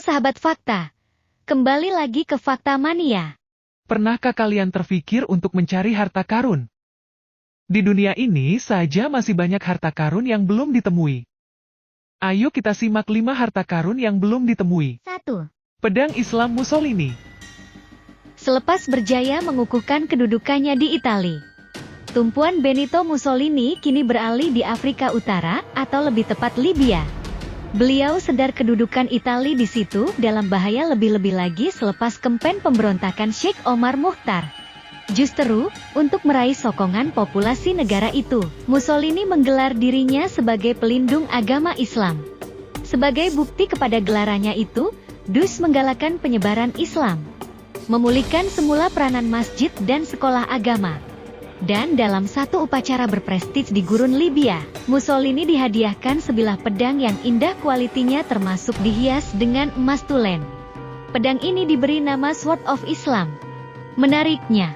Halo sahabat fakta, kembali lagi ke Fakta Mania. Pernahkah kalian terfikir untuk mencari harta karun? Di dunia ini saja masih banyak harta karun yang belum ditemui. Ayo kita simak 5 harta karun yang belum ditemui. 1. Pedang Islam Mussolini. Selepas berjaya mengukuhkan kedudukannya di Italia, tumpuan Benito Mussolini kini beralih di Afrika Utara, atau lebih tepat Libya. Beliau sadar kedudukan Italia di situ dalam bahaya, lebih-lebih lagi selepas kempen pemberontakan Sheikh Omar Mukhtar. Justru, untuk meraih sokongan populasi negara itu, Mussolini menggelar dirinya sebagai pelindung agama Islam. Sebagai bukti kepada gelarannya itu, Dus menggalakkan penyebaran Islam, memulihkan semula peranan masjid dan sekolah agama. Dan dalam satu upacara berprestis di gurun Libya, Mussolini dihadiahkan sebilah pedang yang indah, kualitinya termasuk dihias dengan emas tulen. Pedang ini diberi nama Sword of Islam. Menariknya,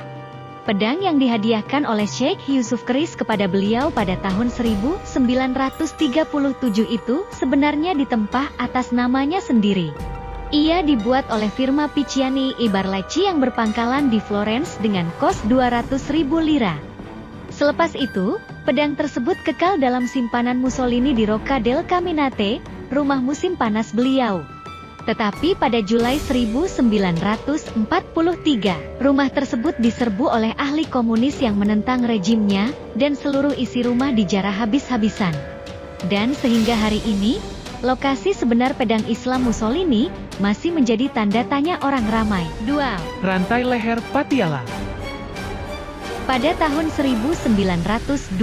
pedang yang dihadiahkan oleh Sheikh Yusuf Keris kepada beliau pada tahun 1937 itu sebenarnya ditempah atas namanya sendiri. Ia dibuat oleh firma Picciani e Barlacci yang berpangkalan di Florence dengan kos 200.000 lira. Selepas itu, pedang tersebut kekal dalam simpanan Mussolini di Rocca del Caminate, rumah musim panas beliau. Tetapi pada Juli 1943, rumah tersebut diserbu oleh ahli komunis yang menentang rejimnya, dan seluruh isi rumah dijarah habis-habisan. Dan sehingga hari ini, lokasi sebenar pedang Islam Mussolini masih menjadi tanda tanya orang ramai. 2. Rantai leher Patiala. Pada tahun 1928,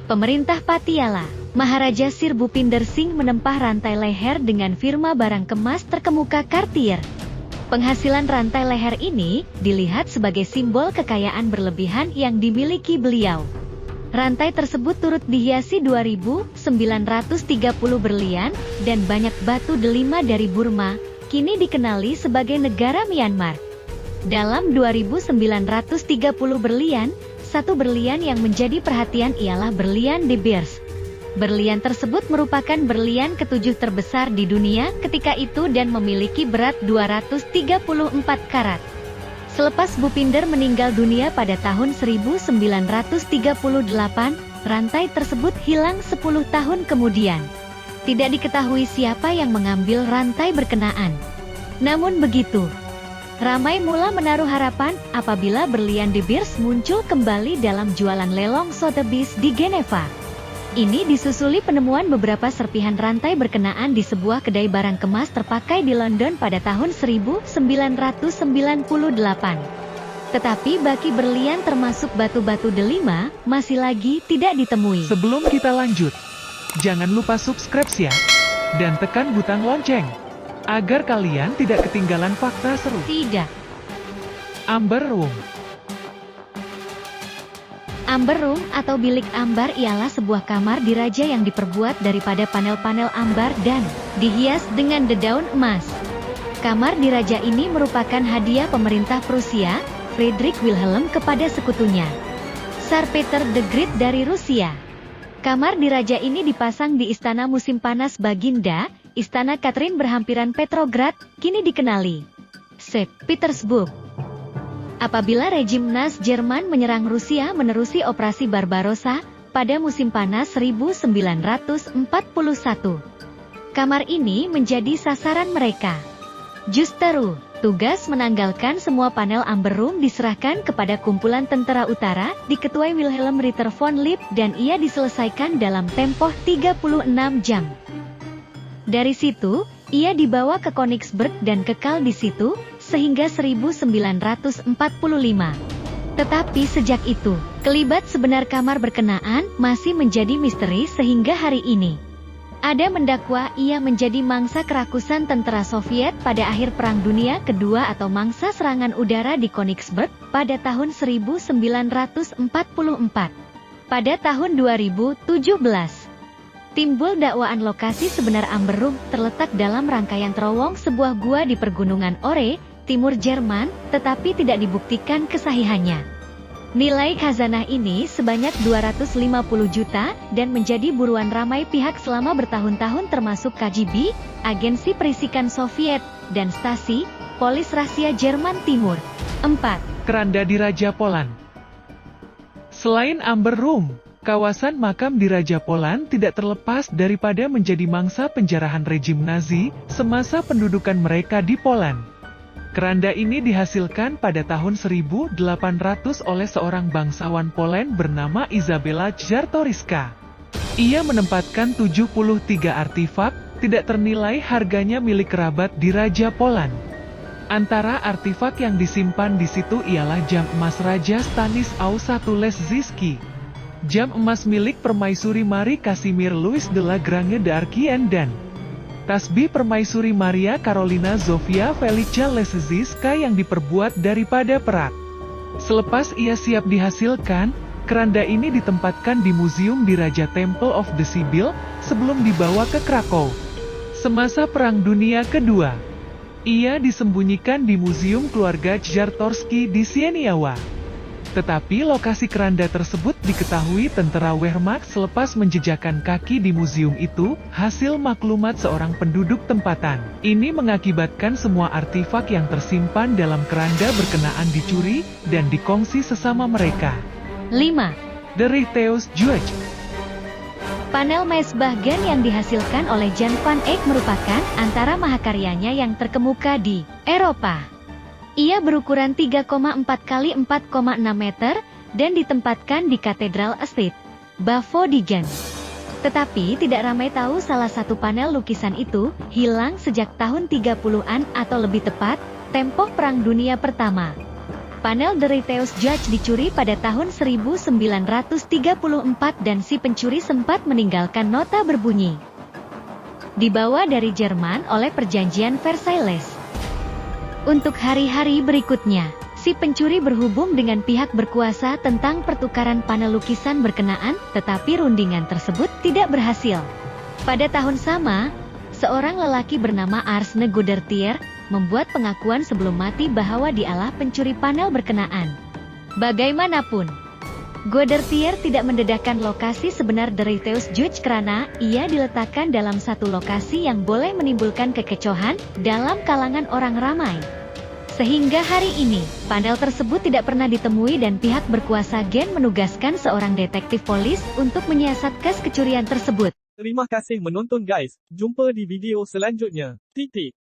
pemerintah Patiala, Maharaja Sir Bhupinder Singh menempah rantai leher dengan firma barang kemas terkemuka Cartier. Penghasilan rantai leher ini dilihat sebagai simbol kekayaan berlebihan yang dimiliki beliau. Rantai tersebut turut dihiasi 2.930 berlian, dan banyak batu delima dari Burma, kini dikenali sebagai negara Myanmar. Dalam 2.930 berlian, satu berlian yang menjadi perhatian ialah berlian De Beers. Berlian tersebut merupakan berlian ketujuh terbesar di dunia ketika itu dan memiliki berat 234 karat. Selepas Bhupinder meninggal dunia pada tahun 1938, rantai tersebut hilang 10 tahun kemudian. Tidak diketahui siapa yang mengambil rantai berkenaan. Namun begitu, ramai mula menaruh harapan apabila berlian De Beers muncul kembali dalam jualan lelong Sotheby's di Geneva. Ini disusuli penemuan beberapa serpihan rantai berkenaan di sebuah kedai barang kemas terpakai di London pada tahun 1998. Tetapi baki berlian termasuk batu-batu delima masih lagi tidak ditemui. Sebelum kita lanjut, jangan lupa subscribe ya, dan tekan butang lonceng, agar kalian tidak ketinggalan fakta seru. 3. Amber Room. Amber Room atau bilik ambar ialah sebuah kamar diraja yang diperbuat daripada panel-panel ambar dan dihias dengan dedaun emas. Kamar diraja ini merupakan hadiah pemerintah Prusia, Friedrich Wilhelm kepada sekutunya, Tsar Peter the Great dari Rusia. Kamar diraja ini dipasang di Istana Musim Panas Baginda, Istana Catherine berhampiran Petrograd, kini dikenali St. Petersburg. Apabila rejim Nazi Jerman menyerang Rusia menerusi operasi Barbarossa pada musim panas 1941, kamar ini menjadi sasaran mereka. Justru, tugas menanggalkan semua panel Amber Room diserahkan kepada kumpulan tentara utara, diketuai Wilhelm Ritter von Lipp, dan ia diselesaikan dalam tempoh 36 jam. Dari situ, ia dibawa ke Königsberg dan kekal di situ sehingga 1945. Tetapi sejak itu, kelibat sebenar kamar berkenaan masih menjadi misteri sehingga hari ini. Ada mendakwa ia menjadi mangsa kerakusan tentara Soviet pada akhir Perang Dunia Kedua atau mangsa serangan udara di Königsberg pada tahun 1944. Pada tahun 2017, timbul dakwaan lokasi sebenar Amber Room terletak dalam rangkaian terowong sebuah gua di Pergunungan Ore, timur Jerman, tetapi tidak dibuktikan kesahihannya. Nilai khazanah ini sebanyak 250 juta dan menjadi buruan ramai pihak selama bertahun-tahun termasuk KGB, agensi perisikan Soviet, dan stasi, polis rahasia Jerman Timur. 4. Keranda Diraja Poland. Selain Amber Room, kawasan makam Diraja Poland tidak terlepas daripada menjadi mangsa penjarahan rejim Nazi semasa pendudukan mereka di Poland. Keranda ini dihasilkan pada tahun 1800 oleh seorang bangsawan Poland bernama Izabela Czartoryska. Ia menempatkan 73 artefak, tidak ternilai harganya milik kerabat Diraja Poland. Antara artefak yang disimpan di situ ialah jam emas Raja Stanisław I Leszczyński, jam emas milik permaisuri Marie Casimir Louis de la Grange d'Arquien dan tasbih permaisuri Maria Carolina Zofia Felicia Leszczyńska yang diperbuat daripada perak. Selepas ia siap dihasilkan, keranda ini ditempatkan di Museum Diraja Temple of the Sibyl sebelum dibawa ke Krakow. Semasa Perang Dunia Kedua, ia disembunyikan di Museum Keluarga Czartoryski di Sieniawa. Tetapi lokasi keranda tersebut diketahui tentara Wehrmacht selepas menjejakkan kaki di museum itu, hasil maklumat seorang penduduk tempatan. Ini mengakibatkan semua artefak yang tersimpan dalam keranda berkenaan dicuri dan dikongsi sesama mereka. 5. The Rijkshuis Judge. Panel Maisbahgen yang dihasilkan oleh Jan van Eyck merupakan antara mahakaryanya yang terkemuka di Eropa. Ia berukuran 3,4 x 4,6 meter dan ditempatkan di Katedral St. Bavo di Gent. Tetapi tidak ramai tahu salah satu panel lukisan itu hilang sejak tahun 30-an atau lebih tepat, tempo Perang Dunia Pertama. Panel The Rijkshuis Judge dicuri pada tahun 1934 dan si pencuri sempat meninggalkan nota berbunyi dibawa dari Jerman oleh Perjanjian Versailles. Untuk hari-hari berikutnya, si pencuri berhubung dengan pihak berkuasa tentang pertukaran panel lukisan berkenaan, tetapi rundingan tersebut tidak berhasil. Pada tahun sama, seorang lelaki bernama Arsene Goedertier membuat pengakuan sebelum mati bahwa dialah pencuri panel berkenaan. Bagaimanapun, Goedertier tidak mendedahkan lokasi sebenar The Rijkshuis Judge karena ia diletakkan dalam satu lokasi yang boleh menimbulkan kekecohan dalam kalangan orang ramai. Sehingga hari ini, panel tersebut tidak pernah ditemui dan pihak berkuasa Gen menugaskan seorang detektif polis untuk menyiasat kes kecurian tersebut. Terima kasih menonton guys, jumpa di video selanjutnya. Titik.